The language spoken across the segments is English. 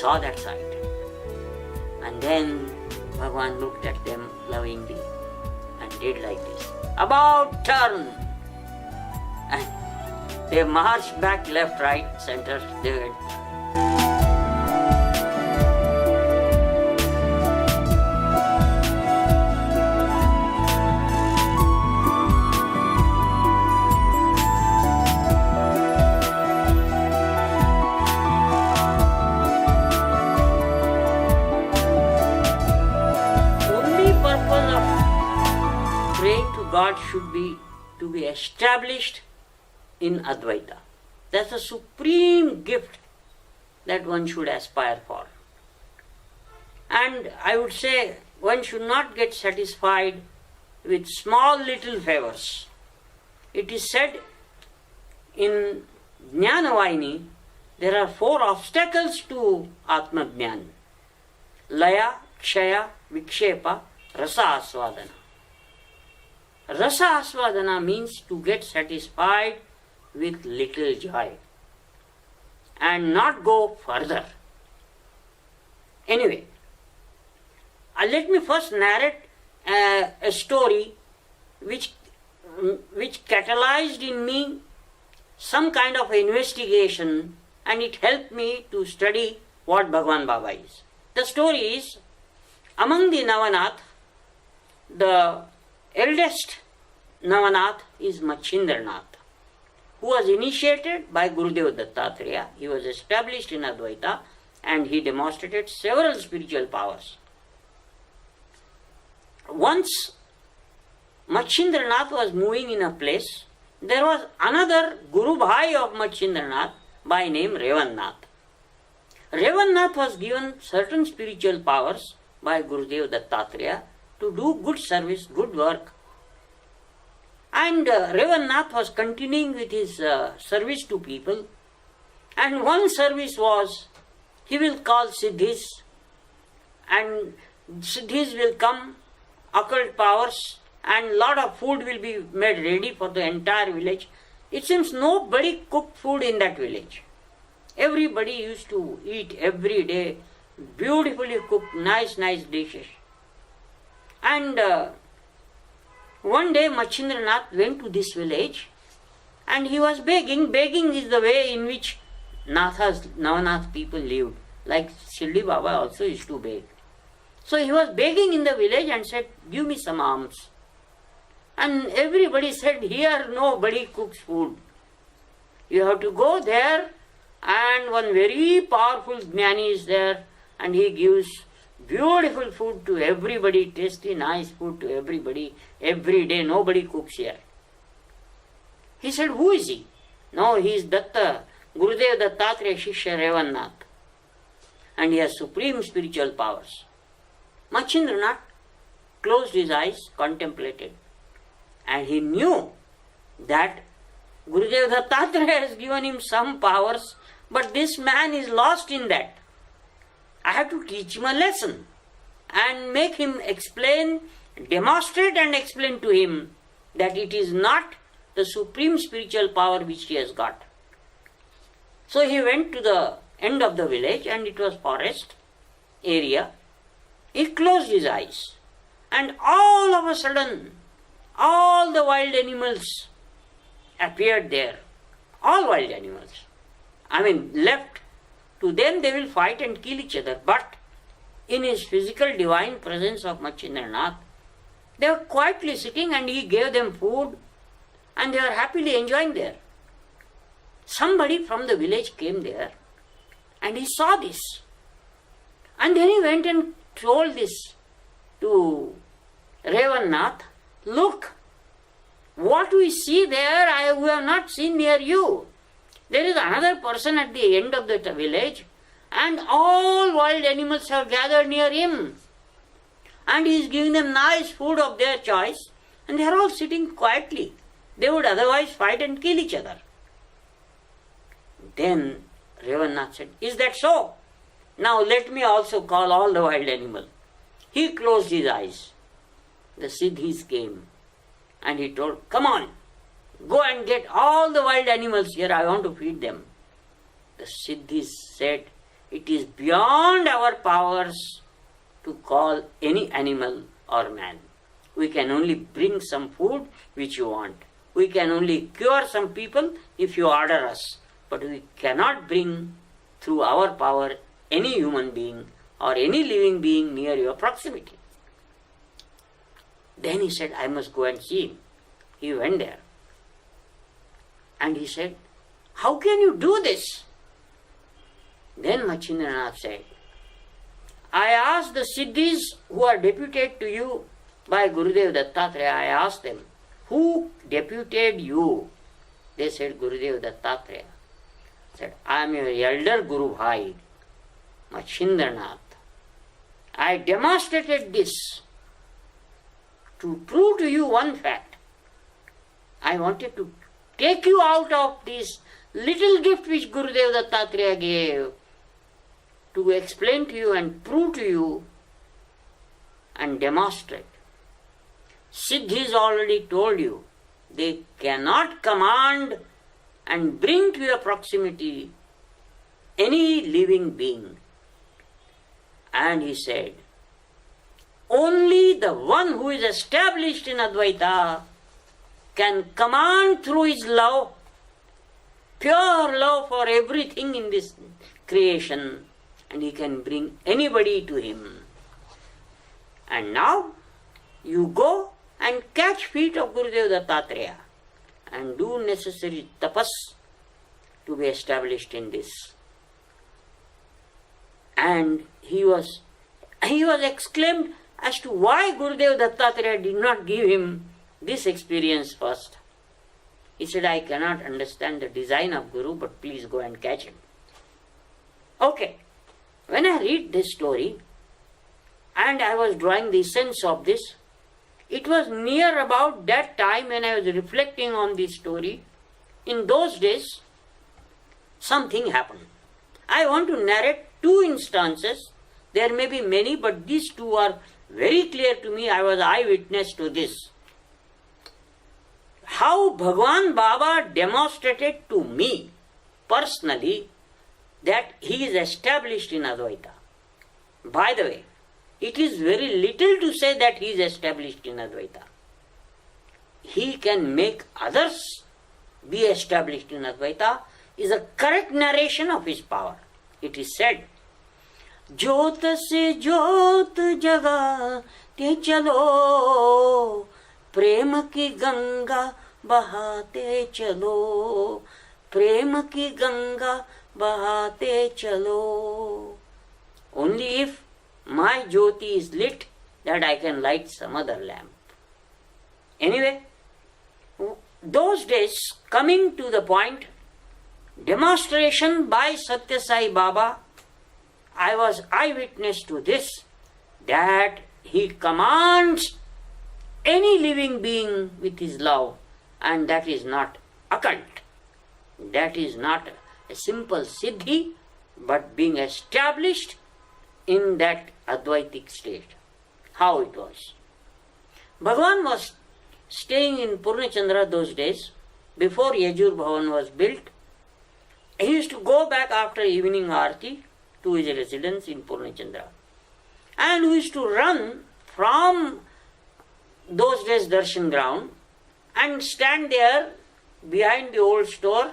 saw that sight. And then Bhagawan looked at them lovingly and did like this. About turn! And they marched back left, right, center. They went. God should be to be established in Advaita. That's a supreme gift that one should aspire for. And I would say one should not get satisfied with small little favors. It is said in Jnanavayini, there are 4 obstacles to Atma Jnana. Laya, Kshaya, Vikshepa, Rasa Asvadana. Rasa Asvadana means to get satisfied with little joy and not go further. Anyway, let me first narrate a story which catalyzed in me some kind of investigation, and it helped me to study what Bhagavan Baba is. The story is, among the Navanath, the eldest Navanath is Machindranath, who was initiated by Gurudev Dattatreya. He was established in Advaita and he demonstrated several spiritual powers. Once Machindranath was moving in a place, there was another Guru Bhai of Machindranath by name Revannath. Revannath was given certain spiritual powers by Gurudev Dattatreya to do good service, good work. And Revannath was continuing with his service to people. And one service was, he will call Siddhis, and Siddhis will come, occult powers, and lot of food will be made ready for the entire village. It seems nobody cooked food in that village. Everybody used to eat every day, beautifully cooked, nice dishes. And one day Machindranath went to this village and he was begging. Begging is the way in which Navanath people lived. Like Shirdi Baba also used to beg. So he was begging in the village and said, give me some alms. And everybody said, here nobody cooks food. You have to go there, and one very powerful Jnani is there, and he gives beautiful food to everybody, tasty, nice food to everybody, every day. Nobody cooks here. He said, who is he? No, he is Datta, Gurudev Dattatreya Shishya Revannath. And he has supreme spiritual powers. Machindranath closed his eyes, contemplated. And he knew that Gurudev Dattatreya has given him some powers, but this man is lost in that. I have to teach him a lesson and make him explain, demonstrate and explain to him that it is not the supreme spiritual power which he has got. So he went to the end of the village, and it was forest area. He closed his eyes, and all of a sudden all the wild animals appeared there. All wild animals. Left to them, they will fight and kill each other. But in his physical divine presence of Machindranath, they were quietly sitting, and he gave them food, and they were happily enjoying there. Somebody from the village came there, and he saw this. And then he went and told this to Revannath, look, what we see there, we have not seen near you. There is another person at the end of the village, and all wild animals have gathered near him. And he is giving them nice food of their choice, and they are all sitting quietly. They would otherwise fight and kill each other. Then Revannath said, is that so? Now let me also call all the wild animals. He closed his eyes. The Siddhis came, and he told, come on, go and get all the wild animals here, I want to feed them. The Siddhis said, it is beyond our powers to call any animal or man. We can only bring some food which you want. We can only cure some people if you order us. But we cannot bring through our power any human being or any living being near your proximity. Then he said, I must go and see him. He went there. And he said, how can you do this? Then Machindranath said, I asked the Siddhis who are deputed to you by Gurudev Dattatreya, I asked them, who deputed you? They said, Gurudev Dattatreya. I said, I am your elder Guru Bhai, Machindranath. I demonstrated this to prove to you one fact. I wanted to take you out of this little gift which Gurudev Dattatreya gave, to explain to you and prove to you and demonstrate. Siddhis already told you, they cannot command and bring to your proximity any living being. And he said, only the one who is established in Advaita can command through his love, pure love for everything in this creation, and he can bring anybody to him. And now you go and catch feet of Gurudev Dattatreya and do necessary tapas to be established in this. And he was exclaimed as to why Gurudev Dattatreya did not give him this experience first. He said, I cannot understand the design of Guru, but please go and catch him. Okay, when I read this story and I was drawing the sense of this, it was near about that time when I was reflecting on this story. In those days, something happened. I want to narrate two instances. There may be many, but these two are very clear to me. I was eyewitness to this. How Bhagawan Baba demonstrated to me personally that he is established in Advaita. By the way, it is very little to say that he is established in Advaita. He can make others be established in Advaita is a correct narration of his power. It is said, Jyot se jyot jagate chalo, prem ki ganga bahate chalo, prem ki ganga bahate chalo. Only if my jyoti is lit, that I can light some other lamp. Anyway, those days, coming to the point, demonstration by Sathya Sai Baba, I was eyewitness to this, that he commands any living being with his love, and that is not occult. That is not a simple siddhi, but being established in that Advaitic state. How it was. Bhagavan was staying in Purnachandra those days, before Yajur Bhavan was built. He used to go back after evening Aarti to his residence in Purnachandra. And we used to run from those days Darshan ground and stand there behind the old store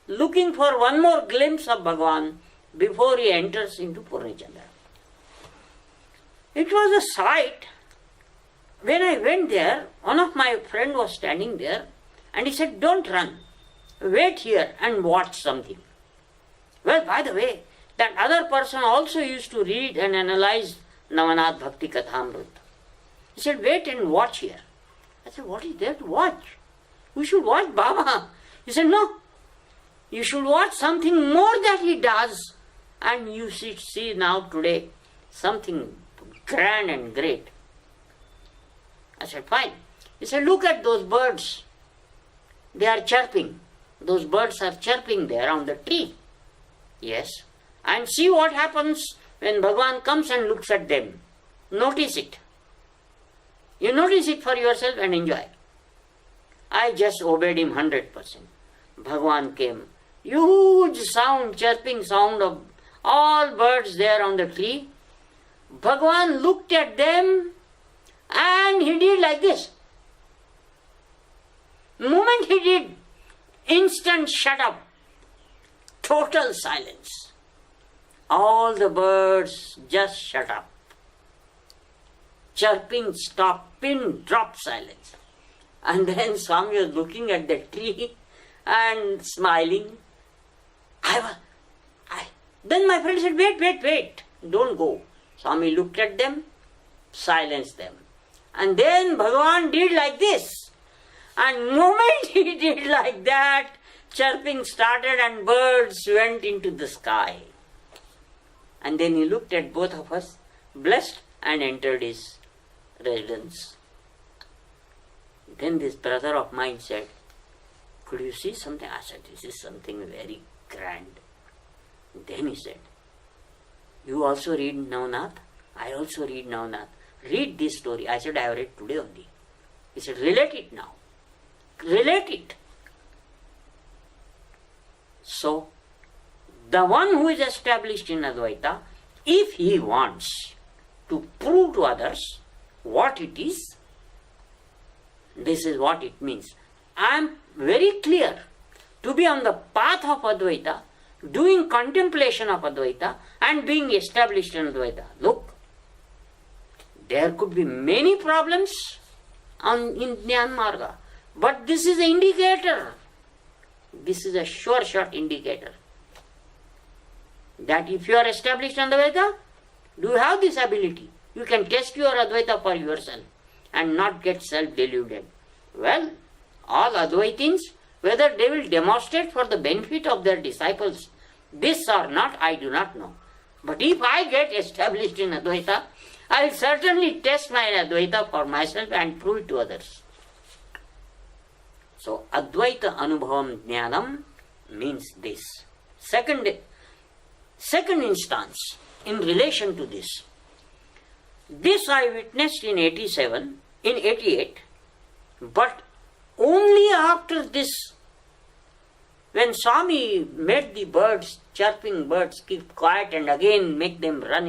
looking for one more glimpse of Bhagavan before he enters into Purnachandra. It was a sight. When I went there, one of my friend was standing there and he said, don't run. Wait here and watch something. Well, by the way, that other person also used to read and analyze Navanath Bhakti Kathamrut. He said, wait and watch here. I said, what is there to watch? We should watch Baba. He said, no. You should watch something more that he does. And you should see now today something grand and great. I said, fine. He said, look at those birds. They are chirping. Those birds are chirping there on the tree. Yes. And see what happens when Bhagavan comes and looks at them. Notice it. You notice it for yourself and enjoy. I just obeyed him 100%. Bhagavan came. Huge sound, chirping sound of all birds there on the tree. Bhagawan looked at them and he did like this. The moment he did, instant shut up, total silence. All the birds just shut up. Chirping stopped, pin drop silence. And then Swami was looking at the tree and smiling. Then my friend said, wait, don't go. Swami looked at them, silenced them. And then Bhagavan did like this. And moment he did like that, chirping started and birds went into the sky. And then he looked at both of us, blessed, and entered his residence. Then this brother of mine said, could you see something? I said, this is something very grand. Then he said, you also read Navnath? I also read Navnath. Read this story. I said, I have read today only. He said, relate it now. Relate it. So, the one who is established in Advaita, if he wants to prove to others what it is, this is what it means. I am very clear. To be on the path of Advaita, doing contemplation of Advaita and being established in Advaita. Look, there could be many problems in Jnana Marga, but this is an indicator. This is a sure shot indicator that if you are established in Advaita, do you have this ability? You can test your Advaita for yourself and not get self-deluded. Well, all Advaitins, whether they will demonstrate for the benefit of their disciples this or not, I do not know. But if I get established in Advaita, I will certainly test my Advaita for myself and prove it to others. So, Advaita Anubhavam Jnanam means this. Second instance in relation to this. This I witnessed in 88, but only after this, when Swami made the birds, chirping birds, keep quiet and again make them run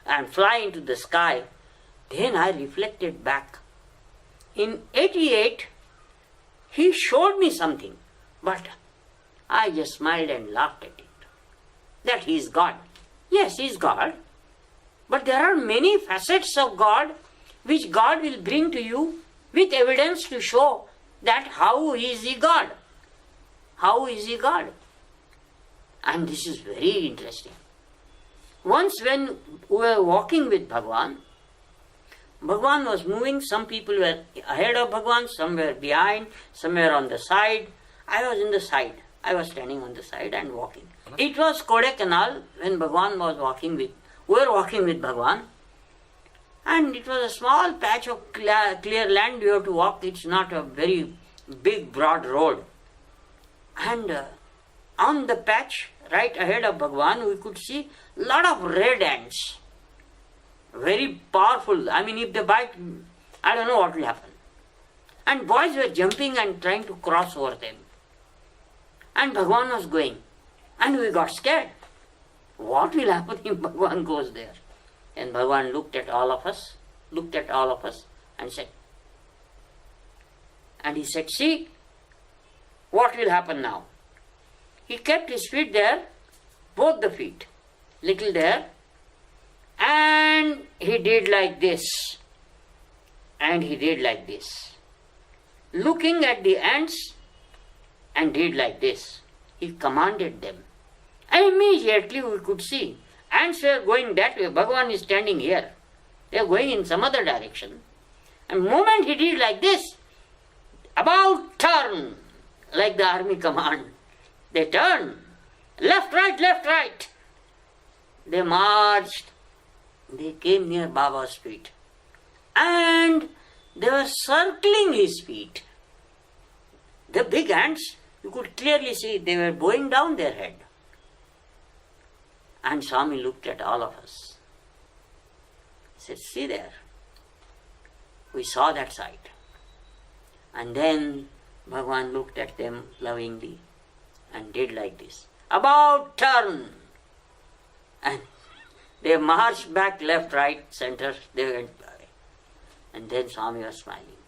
and fly into the sky, then I reflected back. In 88, he showed me something, but I just smiled and laughed at it. That he is God. Yes, he is God. But there are many facets of God which God will bring to you with evidence to show that how is he God. How is he God? And this is very interesting. Once when we were walking with Bhagawan, Bhagawan was moving, some people were ahead of Bhagawan, some were behind, some were on the side. I was in the side. I was standing on the side and walking. It was Kodaikanal when Bhagawan was walking with, we were walking with Bhagawan. And it was a small patch of clear land we have to walk. It's not a very big, broad road. And on the patch, right ahead of Bhagawan, we could see a lot of red ants. Very powerful. I mean, if they bite, I don't know what will happen. And boys were jumping and trying to cross over them. And Bhagawan was going. And we got scared. What will happen if Bhagawan goes there? And Bhagawan looked at all of us and said, see, what will happen now? He kept his feet there, both the feet, little there, and he did like this, and he did like this. Looking at the ants, and did like this. He commanded them. And immediately we could see, ants were going that way, Bhagavan is standing here. They are going in some other direction. And the moment he did like this, about turn, like the army command. They turned, left, right. They marched. They came near Baba's feet. And they were circling his feet. The big ants, you could clearly see they were bowing down their head. And Swami looked at all of us. He said, see there. We saw that sight. And then Bhagavan looked at them lovingly and did like this. About turn. And they marched back, left, right, center, they went away. And then Swami was smiling.